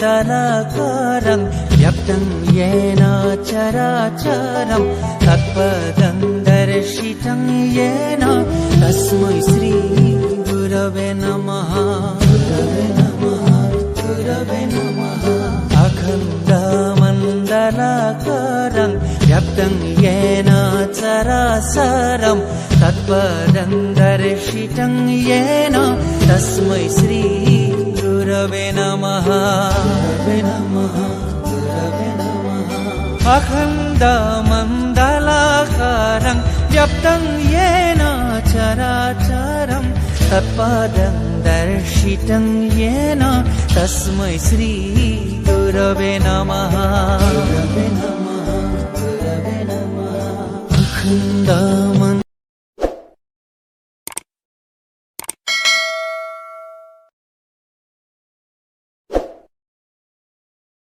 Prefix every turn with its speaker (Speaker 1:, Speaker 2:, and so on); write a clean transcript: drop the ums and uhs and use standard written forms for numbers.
Speaker 1: मण्डलाकारं व्याप्तं येन चराचरं तत्पदं दर्शितं येन तस्मै श्री गुरवे नमः। गुरवे नमः, गुरवे नमः। अखण्डमण्डलाकारं व्याप्तं येन चराचरं तत्पदं दर्शितं येन तस्मै श्री गुरवे नमः। गुरवे नमः, गुरवे नमः। अखण्डमण्डलाकारं व्याप्तं येन चराचरं तत्पदं दर्शितं येन तस्मै श्री गुरवे नमः। गुरवे नमः, गुरवे नमः।